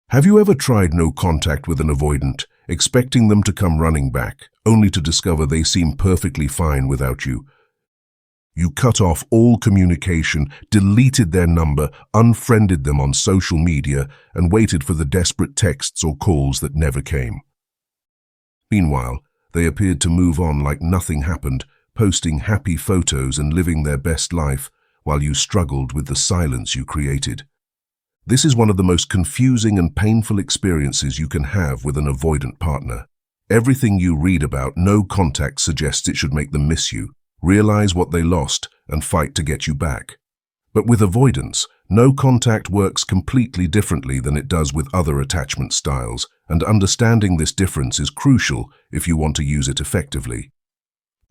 Have you ever tried no contact with an avoidant, expecting them to come running back, only to discover they seem perfectly fine without you? You cut off all communication, deleted their number, unfriended them on social media, and waited for the desperate texts or calls that never came. Meanwhile, they appeared to move on like nothing happened, posting happy photos and living their best life, while you struggled with the silence you created. This is one of the most confusing and painful experiences you can have with an avoidant partner. Everything you read about no contact suggests it should make them miss you, realize what they lost, and fight to get you back. But with avoidance, no contact works completely differently than it does with other attachment styles, and understanding this difference is crucial if you want to use it effectively.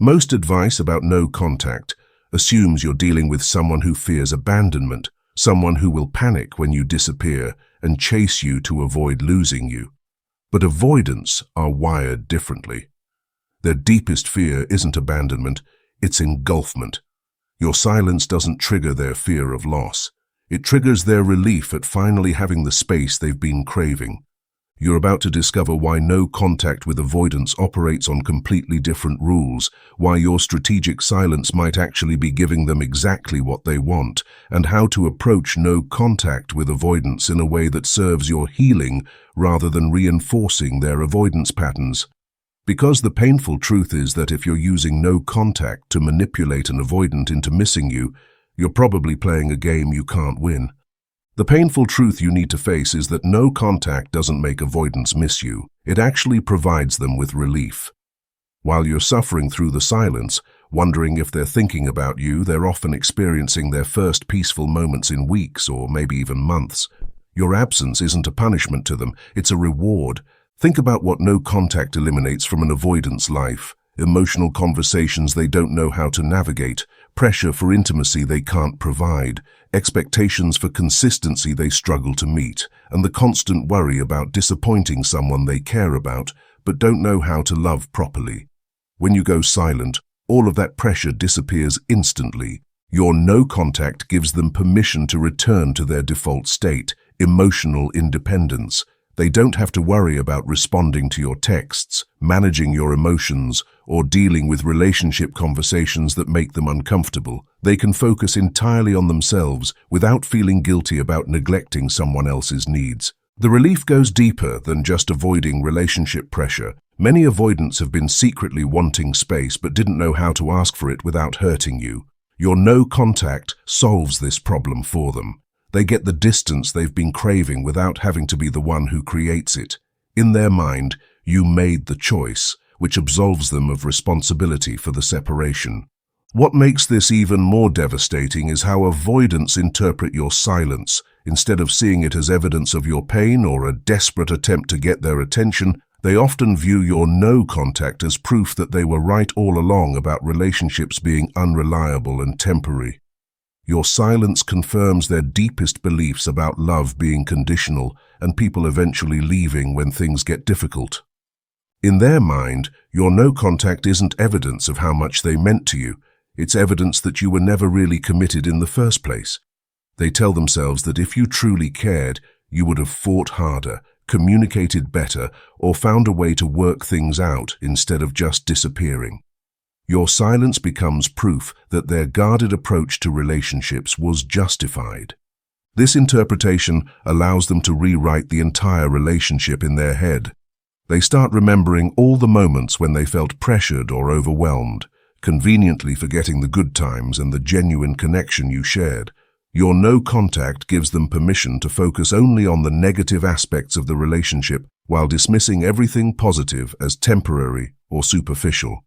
Most advice about no contact assumes you're dealing with someone who fears abandonment, someone who will panic when you disappear and chase you to avoid losing you. But avoidants are wired differently. Their deepest fear isn't abandonment, it's engulfment. Your silence doesn't trigger their fear of loss. It triggers their relief at finally having the space they've been craving. You're about to discover why no contact with avoidance operates on completely different rules, why your strategic silence might actually be giving them exactly what they want, and how to approach no contact with avoidance in a way that serves your healing rather than reinforcing their avoidance patterns. Because the painful truth is that if you're using no contact to manipulate an avoidant into missing you, you're probably playing a game you can't win. The painful truth you need to face is that no contact doesn't make avoidants miss you. It actually provides them with relief. While you're suffering through the silence, wondering if they're thinking about you, they're often experiencing their first peaceful moments in weeks or maybe even months. Your absence isn't a punishment to them, it's a reward. Think about what no contact eliminates from an avoidant's life. Emotional conversations they don't know how to navigate, pressure for intimacy they can't provide, expectations for consistency they struggle to meet, and the constant worry about disappointing someone they care about but don't know how to love properly. When you go silent, all of that pressure disappears instantly. Your no contact gives them permission to return to their default state, emotional independence. They don't have to worry about responding to your texts, managing your emotions, or dealing with relationship conversations that make them uncomfortable. They can focus entirely on themselves without feeling guilty about neglecting someone else's needs. The relief goes deeper than just avoiding relationship pressure. Many avoidants have been secretly wanting space but didn't know how to ask for it without hurting you. Your no contact solves this problem for them. They get the distance they've been craving without having to be the one who creates it. In their mind, you made the choice, which absolves them of responsibility for the separation. What makes this even more devastating is how avoidants interpret your silence. Instead of seeing it as evidence of your pain or a desperate attempt to get their attention, they often view your no contact as proof that they were right all along about relationships being unreliable and temporary. Your silence confirms their deepest beliefs about love being conditional and people eventually leaving when things get difficult. In their mind, your no contact isn't evidence of how much they meant to you. It's evidence that you were never really committed in the first place. They tell themselves that if you truly cared, you would have fought harder, communicated better, or found a way to work things out instead of just disappearing. Your silence becomes proof that their guarded approach to relationships was justified. This interpretation allows them to rewrite the entire relationship in their head. They start remembering all the moments when they felt pressured or overwhelmed, conveniently forgetting the good times and the genuine connection you shared. Your no contact gives them permission to focus only on the negative aspects of the relationship while dismissing everything positive as temporary or superficial.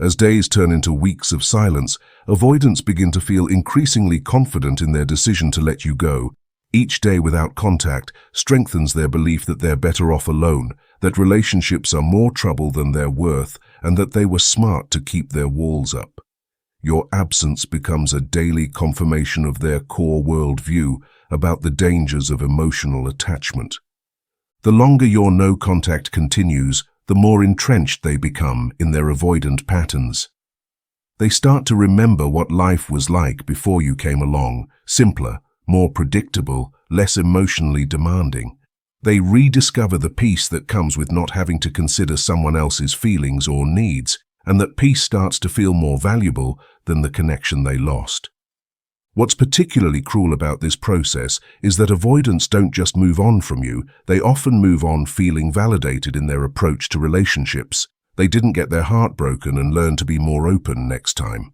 As days turn into weeks of silence, avoidants begin to feel increasingly confident in their decision to let you go. Each day without contact strengthens their belief that they're better off alone, that relationships are more trouble than they're worth, and that they were smart to keep their walls up. Your absence becomes a daily confirmation of their core worldview about the dangers of emotional attachment. The longer your no contact continues, the more entrenched they become in their avoidant patterns. They start to remember what life was like before you came along, simpler, more predictable, less emotionally demanding. They rediscover the peace that comes with not having to consider someone else's feelings or needs, and that peace starts to feel more valuable than the connection they lost. What's particularly cruel about this process is that avoidants don't just move on from you, they often move on feeling validated in their approach to relationships. They didn't get their heart broken and learn to be more open next time.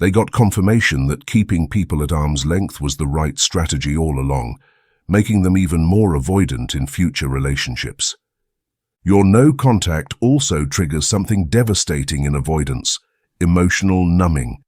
They got confirmation that keeping people at arm's length was the right strategy all along, making them even more avoidant in future relationships. Your no contact also triggers something devastating in avoidance: emotional numbing.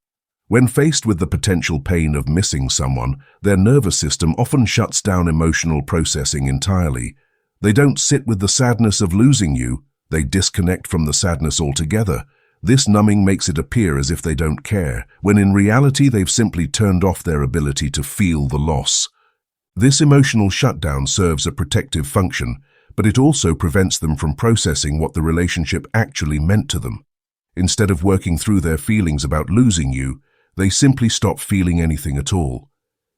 When faced with the potential pain of missing someone, their nervous system often shuts down emotional processing entirely. They don't sit with the sadness of losing you, they disconnect from the sadness altogether. This numbing makes it appear as if they don't care, when in reality they've simply turned off their ability to feel the loss. This emotional shutdown serves a protective function, but it also prevents them from processing what the relationship actually meant to them. Instead of working through their feelings about losing you, they simply stop feeling anything at all.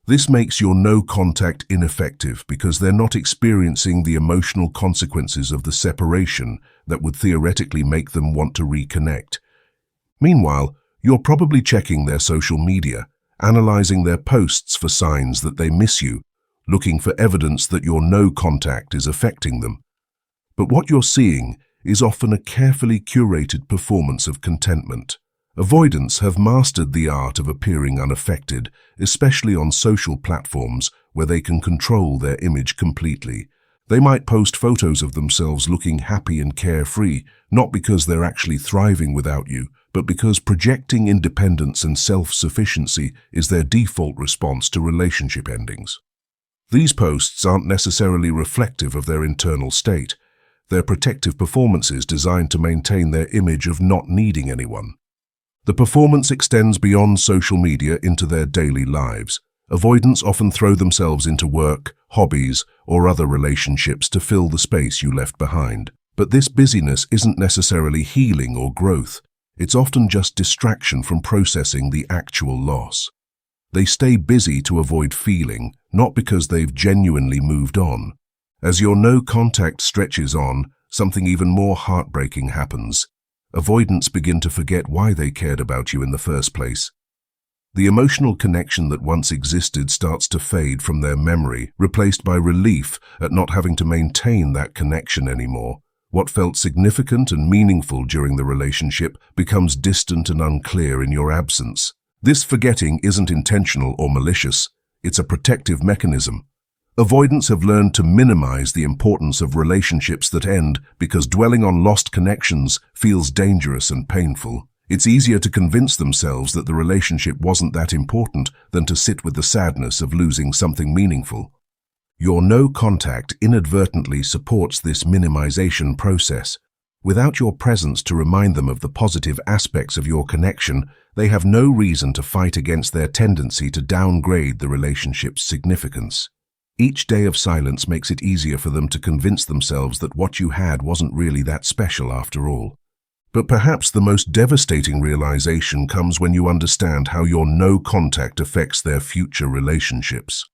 This makes your no contact ineffective because they're not experiencing the emotional consequences of the separation that would theoretically make them want to reconnect. Meanwhile, you're probably checking their social media, analyzing their posts for signs that they miss you, looking for evidence that your no contact is affecting them. But what you're seeing is often a carefully curated performance of contentment. Avoidants have mastered the art of appearing unaffected, especially on social platforms where they can control their image completely. They might post photos of themselves looking happy and carefree, not because they're actually thriving without you, but because projecting independence and self-sufficiency is their default response to relationship endings. These posts aren't necessarily reflective of their internal state. They're protective performances designed to maintain their image of not needing anyone. The performance extends beyond social media into their daily lives. Avoidants often throw themselves into work, hobbies, or other relationships to fill the space you left behind. But this busyness isn't necessarily healing or growth. It's often just distraction from processing the actual loss. They stay busy to avoid feeling, not because they've genuinely moved on. As your no contact stretches on, something even more heartbreaking happens. Avoidants begin to forget why they cared about you in the first place. The emotional connection that once existed starts to fade from their memory, replaced by relief at not having to maintain that connection anymore. What felt significant and meaningful during the relationship becomes distant and unclear in your absence. This forgetting isn't intentional or malicious, it's a protective mechanism. Avoidants have learned to minimize the importance of relationships that end because dwelling on lost connections feels dangerous and painful. It's easier to convince themselves that the relationship wasn't that important than to sit with the sadness of losing something meaningful. Your no contact inadvertently supports this minimization process. Without your presence to remind them of the positive aspects of your connection, they have no reason to fight against their tendency to downgrade the relationship's significance. Each day of silence makes it easier for them to convince themselves that what you had wasn't really that special after all. But perhaps the most devastating realization comes when you understand how your no contact affects their future relationships.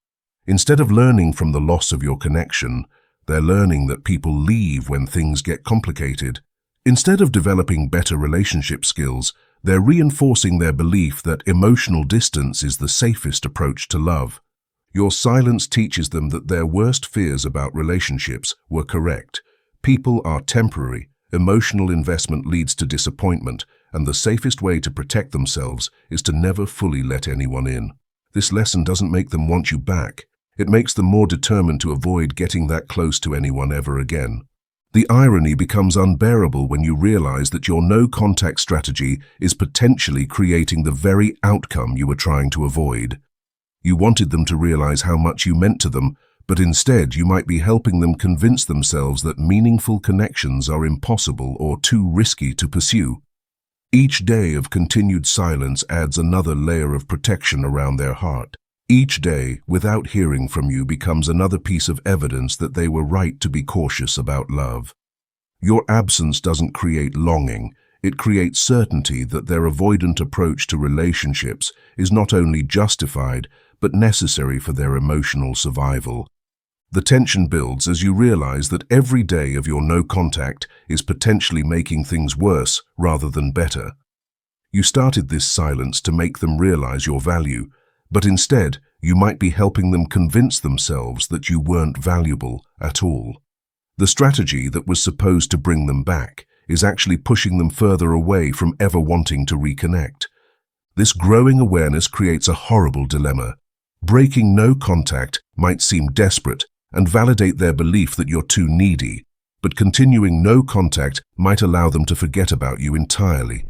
Instead of learning from the loss of your connection, they're learning that people leave when things get complicated. Instead of developing better relationship skills, they're reinforcing their belief that emotional distance is the safest approach to love. Your silence teaches them that their worst fears about relationships were correct. People are temporary, emotional investment leads to disappointment, and the safest way to protect themselves is to never fully let anyone in. This lesson doesn't make them want you back. It makes them more determined to avoid getting that close to anyone ever again. The irony becomes unbearable when you realize that your no-contact strategy is potentially creating the very outcome you were trying to avoid. You wanted them to realize how much you meant to them, but instead you might be helping them convince themselves that meaningful connections are impossible or too risky to pursue. Each day of continued silence adds another layer of protection around their heart. Each day, without hearing from you, becomes another piece of evidence that they were right to be cautious about love. Your absence doesn't create longing. It creates certainty that their avoidant approach to relationships is not only justified, but necessary for their emotional survival. The tension builds as you realize that every day of your no contact is potentially making things worse rather than better. You started this silence to make them realize your value, but instead you might be helping them convince themselves that you weren't valuable at all. The strategy that was supposed to bring them back is actually pushing them further away from ever wanting to reconnect. This growing awareness creates a horrible dilemma. Breaking no contact might seem desperate and validate their belief that you're too needy, but continuing no contact might allow them to forget about you entirely.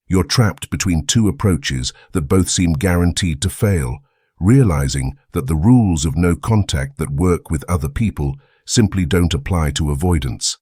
You're trapped between two approaches that both seem guaranteed to fail, realizing that the rules of no contact that work with other people simply don't apply to avoidance.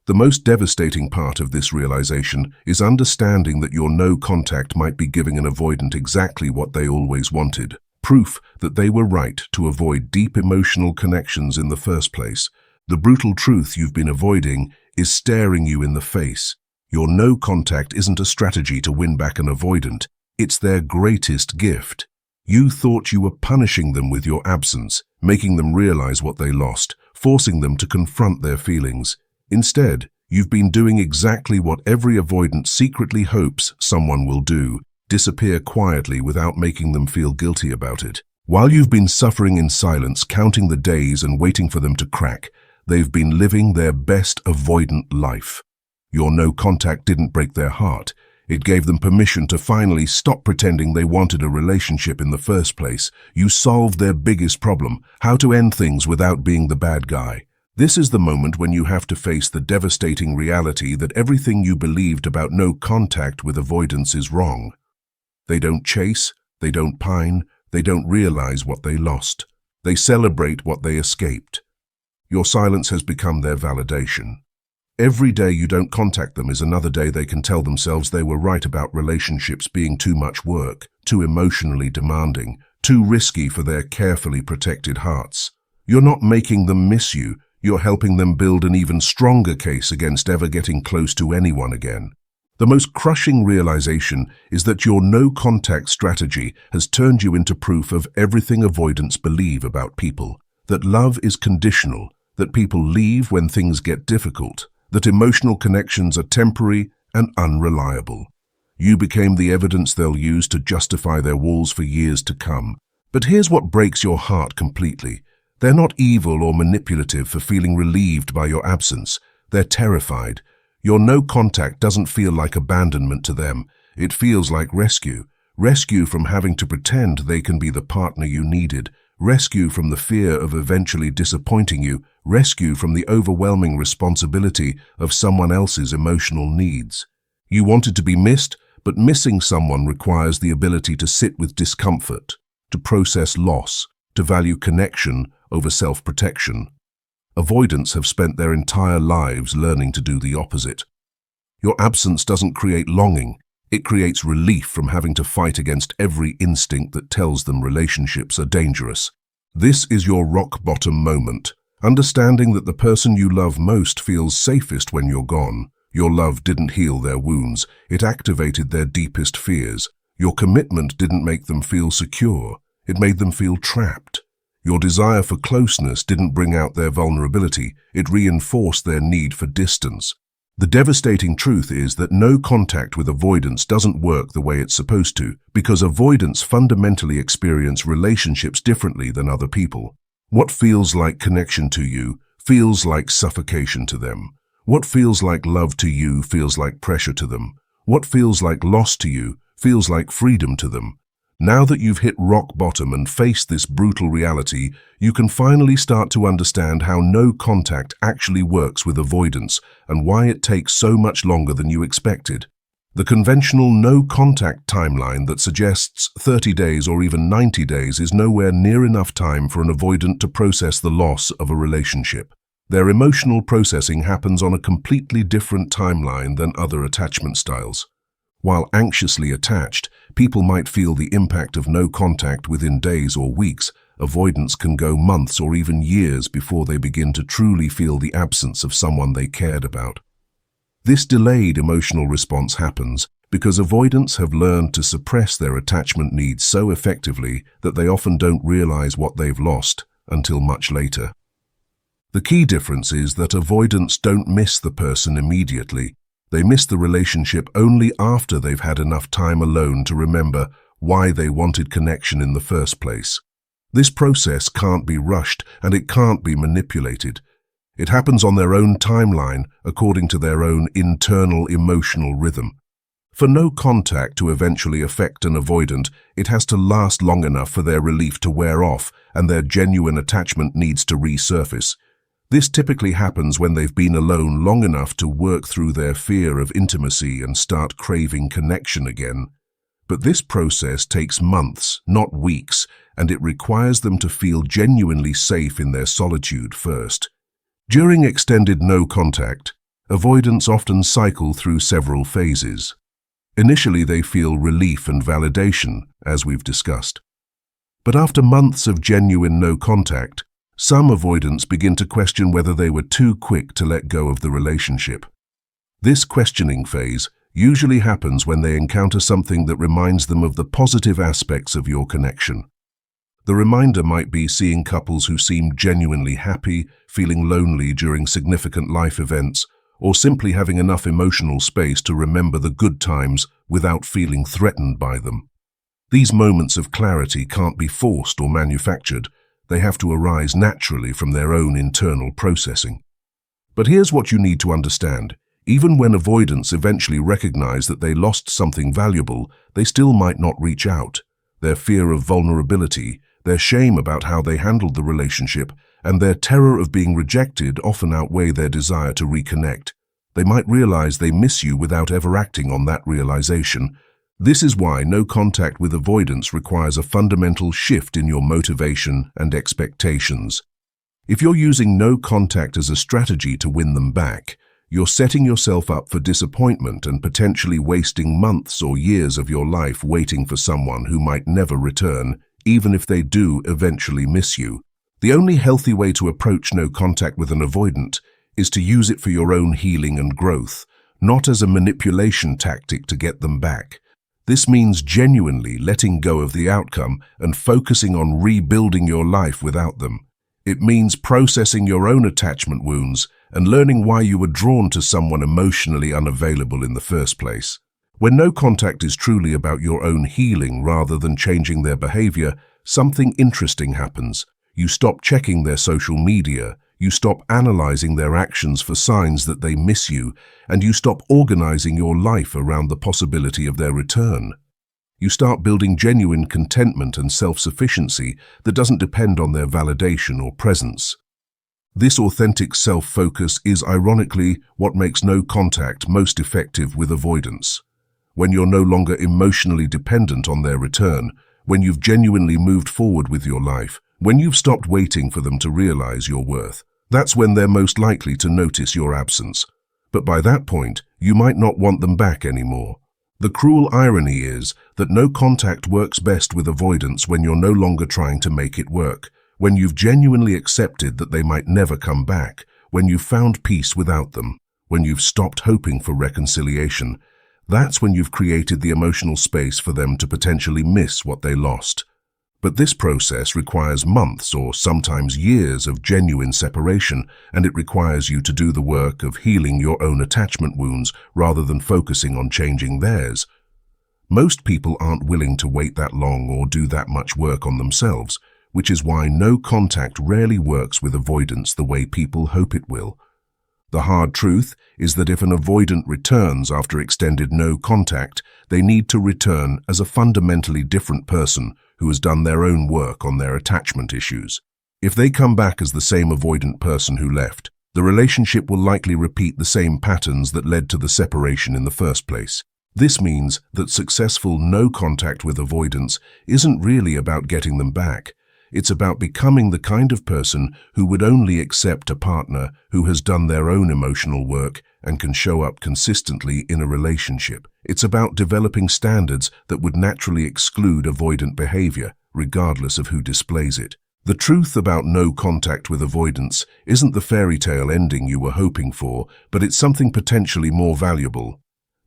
The most devastating part of this realization is understanding that your no contact might be giving an avoidant exactly what they always wanted, proof that they were right to avoid deep emotional connections in the first place. The brutal truth you've been avoiding is staring you in the face. Your no contact isn't a strategy to win back an avoidant, it's their greatest gift. You thought you were punishing them with your absence, making them realize what they lost, forcing them to confront their feelings. Instead, you've been doing exactly what every avoidant secretly hopes someone will do: disappear quietly without making them feel guilty about it. While you've been suffering in silence, counting the days and waiting for them to crack, they've been living their best avoidant life. Your no contact didn't break their heart. It gave them permission to finally stop pretending they wanted a relationship in the first place. You solved their biggest problem: how to end things without being the bad guy. This is the moment when you have to face the devastating reality that everything you believed about no contact with avoidance is wrong. They don't chase, they don't pine, they don't realize what they lost. They celebrate what they escaped. Your silence has become their validation. Every day you don't contact them is another day they can tell themselves they were right about relationships being too much work, too emotionally demanding, too risky for their carefully protected hearts. You're not making them miss you. You're helping them build an even stronger case against ever getting close to anyone again. The most crushing realization is that your no-contact strategy has turned you into proof of everything avoidants believe about people: that love is conditional, that people leave when things get difficult, that emotional connections are temporary and unreliable. You became the evidence they'll use to justify their walls for years to come. But here's what breaks your heart completely. They're not evil or manipulative for feeling relieved by your absence. They're terrified. Your no contact doesn't feel like abandonment to them. It feels like rescue. Rescue from having to pretend they can be the partner you needed. Rescue from the fear of eventually disappointing you. Rescue from the overwhelming responsibility of someone else's emotional needs. You wanted to be missed, but missing someone requires the ability to sit with discomfort, to process loss, to value connection over self-protection. Avoidants have spent their entire lives learning to do the opposite. Your absence doesn't create longing. It creates relief from having to fight against every instinct that tells them relationships are dangerous. This is your rock-bottom moment, understanding that the person you love most feels safest when you're gone. Your love didn't heal their wounds. It activated their deepest fears. Your commitment didn't make them feel secure. It made them feel trapped. Your desire for closeness didn't bring out their vulnerability. It reinforced their need for distance. The devastating truth is that no contact with avoidance doesn't work the way it's supposed to, because avoidants fundamentally experience relationships differently than other people. What feels like connection to you feels like suffocation to them. What feels like love to you feels like pressure to them. What feels like loss to you feels like freedom to them. Now that you've hit rock bottom and faced this brutal reality, you can finally start to understand how no contact actually works with avoidance and why it takes so much longer than you expected. The conventional no contact timeline that suggests 30 days or even 90 days is nowhere near enough time for an avoidant to process the loss of a relationship. Their emotional processing happens on a completely different timeline than other attachment styles. While anxiously attached, people might feel the impact of no contact within days or weeks. Avoidance can go months or even years before they begin to truly feel the absence of someone they cared about. This delayed emotional response happens because avoidants have learned to suppress their attachment needs so effectively that they often don't realize what they've lost until much later. The key difference is that avoidants don't miss the person immediately. They miss the relationship only after they've had enough time alone to remember why they wanted connection in the first place. This process can't be rushed and it can't be manipulated. It happens on their own timeline, according to their own internal emotional rhythm. For no contact to eventually affect an avoidant, it has to last long enough for their relief to wear off and their genuine attachment needs to resurface. This typically happens when they've been alone long enough to work through their fear of intimacy and start craving connection again. But this process takes months, not weeks, and it requires them to feel genuinely safe in their solitude first. During extended no contact, avoidants often cycle through several phases. Initially, they feel relief and validation, as we've discussed. But after months of genuine no contact, some avoidants begin to question whether they were too quick to let go of the relationship. This questioning phase usually happens when they encounter something that reminds them of the positive aspects of your connection. The reminder might be seeing couples who seem genuinely happy, feeling lonely during significant life events, or simply having enough emotional space to remember the good times without feeling threatened by them. These moments of clarity can't be forced or manufactured. They have to arise naturally from their own internal processing. But here's what you need to understand. Even when avoidants eventually recognize that they lost something valuable, they still might not reach out. Their fear of vulnerability, their shame about how they handled the relationship, and their terror of being rejected often outweigh their desire to reconnect. They might realize they miss you without ever acting on that realization. This is why no contact with avoidance requires a fundamental shift in your motivation and expectations. If you're using no contact as a strategy to win them back, you're setting yourself up for disappointment and potentially wasting months or years of your life waiting for someone who might never return, even if they do eventually miss you. The only healthy way to approach no contact with an avoidant is to use it for your own healing and growth, not as a manipulation tactic to get them back. This means genuinely letting go of the outcome and focusing on rebuilding your life without them. It means processing your own attachment wounds and learning why you were drawn to someone emotionally unavailable in the first place. When no contact is truly about your own healing rather than changing their behavior, something interesting happens. You stop checking their social media, you stop analyzing their actions for signs that they miss you, and you stop organizing your life around the possibility of their return. You start building genuine contentment and self-sufficiency that doesn't depend on their validation or presence. This authentic self-focus is ironically what makes no contact most effective with avoidance. When you're no longer emotionally dependent on their return, when you've genuinely moved forward with your life, when you've stopped waiting for them to realize your worth, that's when they're most likely to notice your absence. But by that point, you might not want them back anymore. The cruel irony is that no contact works best with avoidance when you're no longer trying to make it work, when you've genuinely accepted that they might never come back, when you've found peace without them, when you've stopped hoping for reconciliation. That's when you've created the emotional space for them to potentially miss what they lost. But this process requires months or sometimes years of genuine separation, and it requires you to do the work of healing your own attachment wounds rather than focusing on changing theirs. Most people aren't willing to wait that long or do that much work on themselves, which is why no contact rarely works with avoidance the way people hope it will. The hard truth is that if an avoidant returns after extended no contact, they need to return as a fundamentally different person who has done their own work on their attachment issues. If they come back as the same avoidant person who left, the relationship will likely repeat the same patterns that led to the separation in the first place. This means that successful no contact with avoidance isn't really about getting them back. It's about becoming the kind of person who would only accept a partner who has done their own emotional work and can show up consistently in a relationship. It's about developing standards that would naturally exclude avoidant behavior, regardless of who displays it. The truth about no contact with avoidance isn't the fairy tale ending you were hoping for, but it's something potentially more valuable.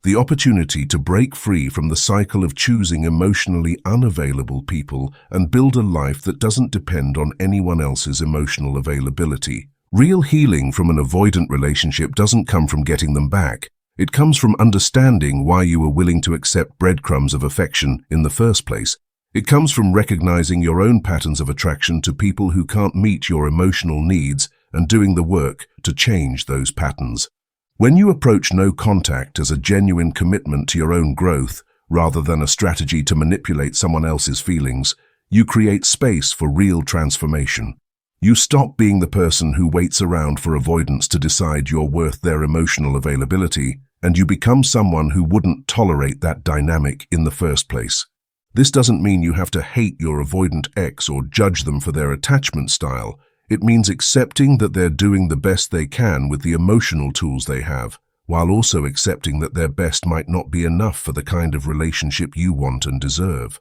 The opportunity to break free from the cycle of choosing emotionally unavailable people and build a life that doesn't depend on anyone else's emotional availability. Real healing from an avoidant relationship doesn't come from getting them back. It comes from understanding why you were willing to accept breadcrumbs of affection in the first place. It comes from recognizing your own patterns of attraction to people who can't meet your emotional needs and doing the work to change those patterns. When you approach no contact as a genuine commitment to your own growth, rather than a strategy to manipulate someone else's feelings, you create space for real transformation. You stop being the person who waits around for avoidance to decide you're worth their emotional availability, and you become someone who wouldn't tolerate that dynamic in the first place. This doesn't mean you have to hate your avoidant ex or judge them for their attachment style. It means accepting that they're doing the best they can with the emotional tools they have, while also accepting that their best might not be enough for the kind of relationship you want and deserve.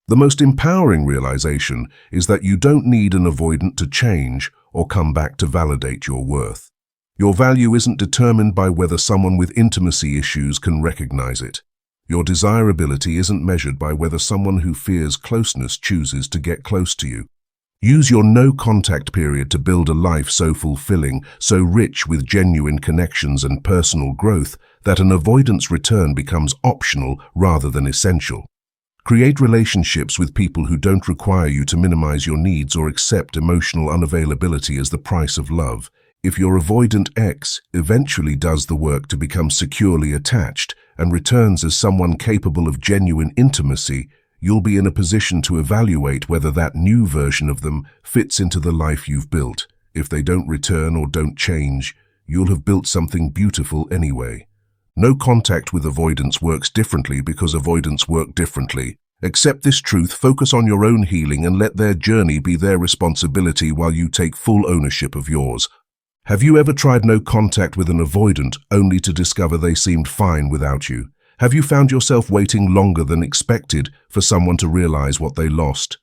The most empowering realization is that you don't need an avoidant to change or come back to validate your worth. Your value isn't determined by whether someone with intimacy issues can recognize it. Your desirability isn't measured by whether someone who fears closeness chooses to get close to you. Use your no-contact period to build a life so fulfilling, so rich with genuine connections and personal growth that an avoidance return becomes optional rather than essential. Create relationships with people who don't require you to minimize your needs or accept emotional unavailability as the price of love. If your avoidant ex eventually does the work to become securely attached and returns as someone capable of genuine intimacy, you'll be in a position to evaluate whether that new version of them fits into the life you've built. If they don't return or don't change, you'll have built something beautiful anyway. No contact with avoidance works differently because avoidance work differently. Accept this truth, focus on your own healing, and let their journey be their responsibility while you take full ownership of yours. Have you ever tried no contact with an avoidant only to discover they seemed fine without you? Have you found yourself waiting longer than expected for someone to realize what they lost?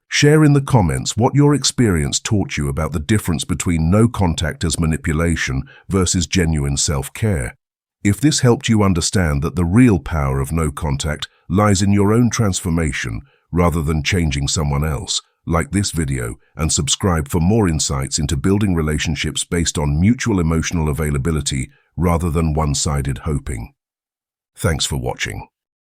Share in the comments what your experience taught you about the difference between no contact as manipulation versus genuine self-care. If this helped you understand that the real power of no contact lies in your own transformation rather than changing someone else, like this video and subscribe for more insights into building relationships based on mutual emotional availability rather than one-sided hoping. Thanks for watching.